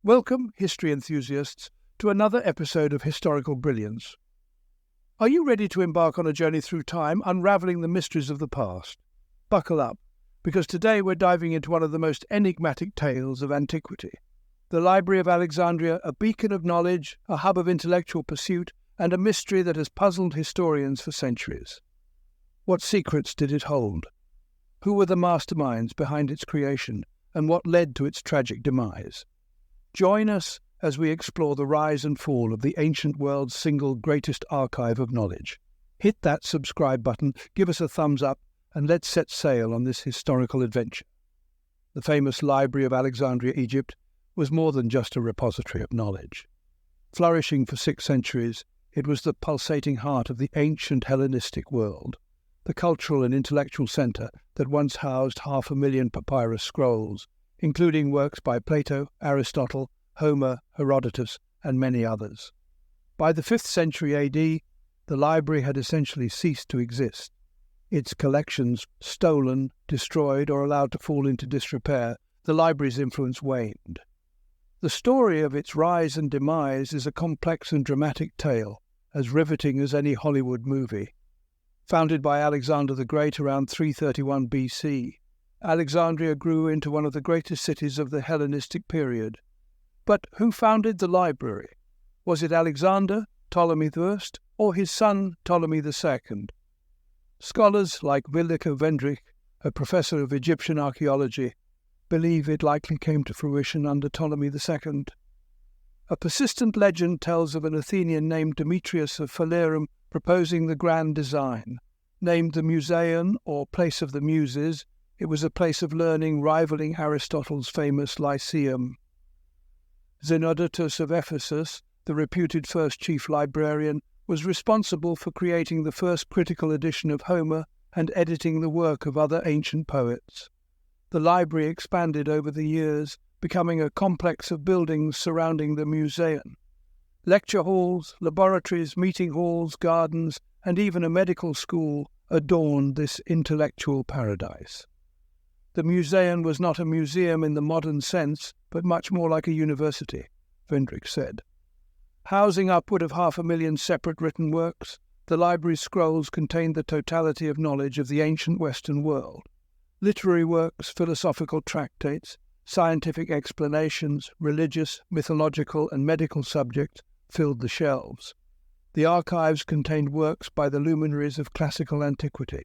Welcome, history enthusiasts, to another episode of Historical Brilliance. Are you ready to embark on a journey through time, unravelling the mysteries of the past? Buckle up, because today we're diving into one of the most enigmatic tales of antiquity. The Library of Alexandria, a beacon of knowledge, a hub of intellectual pursuit, and a mystery that has puzzled historians for centuries. What secrets did it hold? Who were the masterminds behind its creation, and what led to its tragic demise? Join us as we explore the rise and fall of the ancient world's single greatest archive of knowledge. Hit that subscribe button, give us a thumbs up, and let's set sail on this historical adventure. The famous Library of Alexandria, Egypt, was more than just a repository of knowledge. Flourishing for 6 centuries, it was the pulsating heart of the ancient Hellenistic world, the cultural and intellectual centre that once housed 500,000 papyrus scrolls, including works by Plato, Aristotle, Homer, Herodotus, and many others. By the 5th century AD, the library had essentially ceased to exist. Its collections stolen, destroyed, or allowed to fall into disrepair, the library's influence waned. The story of its rise and demise is a complex and dramatic tale, as riveting as any Hollywood movie. Founded by Alexander the Great around 331 BC, Alexandria grew into one of the greatest cities of the Hellenistic period. But who founded the library? Was it Alexander, Ptolemy I, or his son Ptolemy II? Scholars like Willeke Vendrich, a professor of Egyptian archaeology, believe it likely came to fruition under Ptolemy II. A persistent legend tells of an Athenian named Demetrius of Phalerum proposing the grand design. Named the Museum, or Place of the Muses, it was a place of learning rivaling Aristotle's famous Lyceum. Zenodotus of Ephesus, the reputed first chief librarian, was responsible for creating the first critical edition of Homer and editing the work of other ancient poets. The library expanded over the years, becoming a complex of buildings surrounding the museum. Lecture halls, laboratories, meeting halls, gardens, and even a medical school adorned this intellectual paradise. The museum was not a museum in the modern sense, but much more like a university, Vendrich said. Housing upward of 500,000 separate written works, the library's scrolls contained the totality of knowledge of the ancient Western world. Literary works, philosophical tractates, scientific explanations, religious, mythological, and medical subjects filled the shelves. The archives contained works by the luminaries of classical antiquity.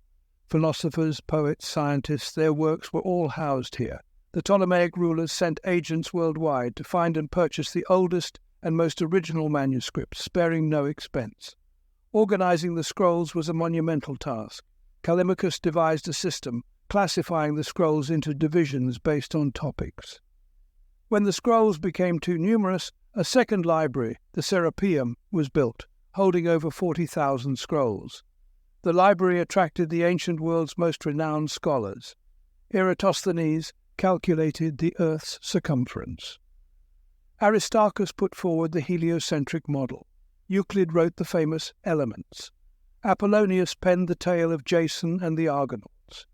Philosophers, poets, scientists, their works were all housed here. The Ptolemaic rulers sent agents worldwide to find and purchase the oldest and most original manuscripts, sparing no expense. Organizing the scrolls was a monumental task. Callimachus devised a system, classifying the scrolls into divisions based on topics. When the scrolls became too numerous, a second library, the Serapeum, was built, holding over 40,000 scrolls. The library attracted the ancient world's most renowned scholars. Eratosthenes calculated the Earth's circumference. Aristarchus put forward the heliocentric model. Euclid wrote the famous Elements. Apollonius penned the tale of Jason and the Argonauts.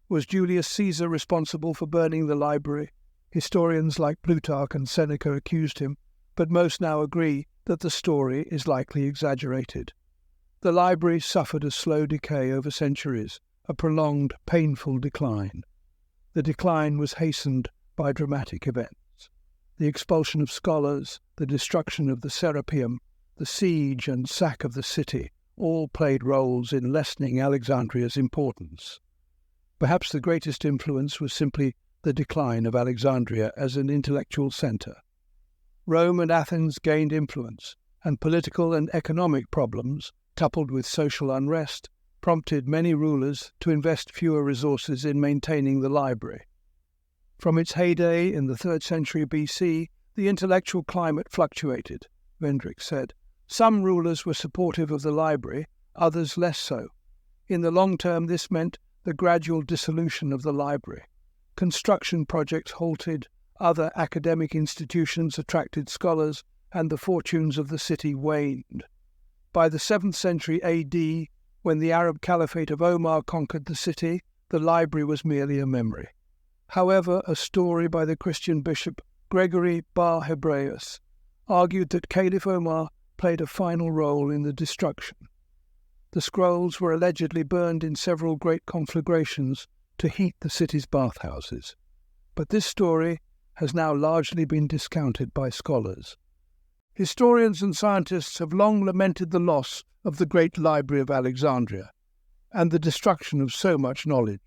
Was Julius Caesar responsible for burning the library? Historians like Plutarch and Seneca accused him, but most now agree that the story is likely exaggerated. The library suffered a slow decay over centuries, a prolonged, painful decline. The decline was hastened by dramatic events. The expulsion of scholars, the destruction of the Serapeum, the siege and sack of the city all played roles in lessening Alexandria's importance. Perhaps the greatest influence was simply the decline of Alexandria as an intellectual centre. Rome and Athens gained influence, and political and economic problems, coupled with social unrest, prompted many rulers to invest fewer resources in maintaining the library. From its heyday in the 3rd century BC, the intellectual climate fluctuated, Vendrich said. Some rulers were supportive of the library, others less so. In the long term, this meant the gradual dissolution of the library. Construction projects halted, other academic institutions attracted scholars, and the fortunes of the city waned. By the 7th century AD, when the Arab Caliphate of Omar conquered the city, the library was merely a memory. However, a story by the Christian bishop Gregory Bar Hebraeus, argued that Caliph Omar played a final role in the destruction. The scrolls were allegedly burned in several great conflagrations to heat the city's bathhouses, but this story has now largely been discounted by scholars. Historians and scientists have long lamented the loss of the great Library of Alexandria and the destruction of so much knowledge.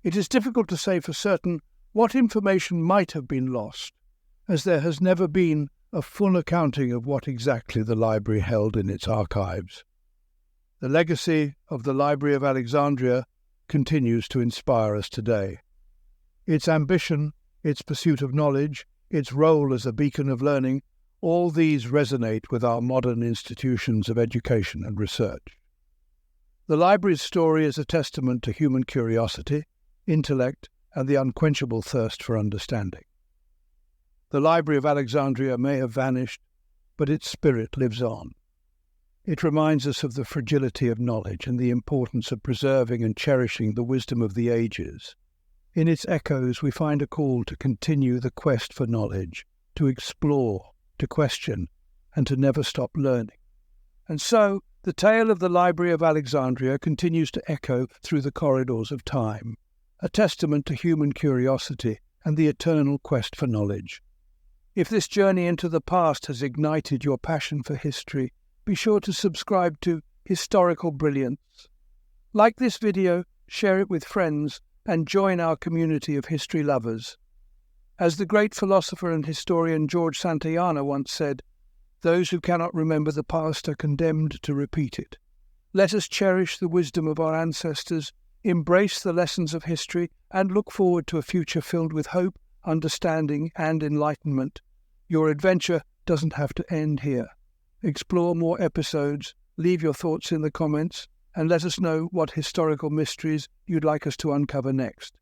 It is difficult to say for certain what information might have been lost, as there has never been a full accounting of what exactly the library held in its archives. The legacy of the Library of Alexandria continues to inspire us today. Its ambition, its pursuit of knowledge, its role as a beacon of learning, all these resonate with our modern institutions of education and research. The library's story is a testament to human curiosity, intellect, and the unquenchable thirst for understanding. The Library of Alexandria may have vanished, but its spirit lives on. It reminds us of the fragility of knowledge and the importance of preserving and cherishing the wisdom of the ages. In its echoes we find a call to continue the quest for knowledge, to explore, to question, and to never stop learning. And so, the tale of the Library of Alexandria continues to echo through the corridors of time, a testament to human curiosity and the eternal quest for knowledge. If this journey into the past has ignited your passion for history, be sure to subscribe to Historical Brilliance. Like this video, share it with friends, and join our community of history lovers. As the great philosopher and historian George Santayana once said, "Those who cannot remember the past are condemned to repeat it." Let us cherish the wisdom of our ancestors, embrace the lessons of history, and look forward to a future filled with hope, understanding, and enlightenment. Your adventure doesn't have to end here. Explore more episodes, leave your thoughts in the comments, and let us know what historical mysteries you'd like us to uncover next.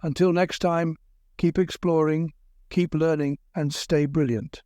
Until next time, keep exploring, keep learning, and stay brilliant.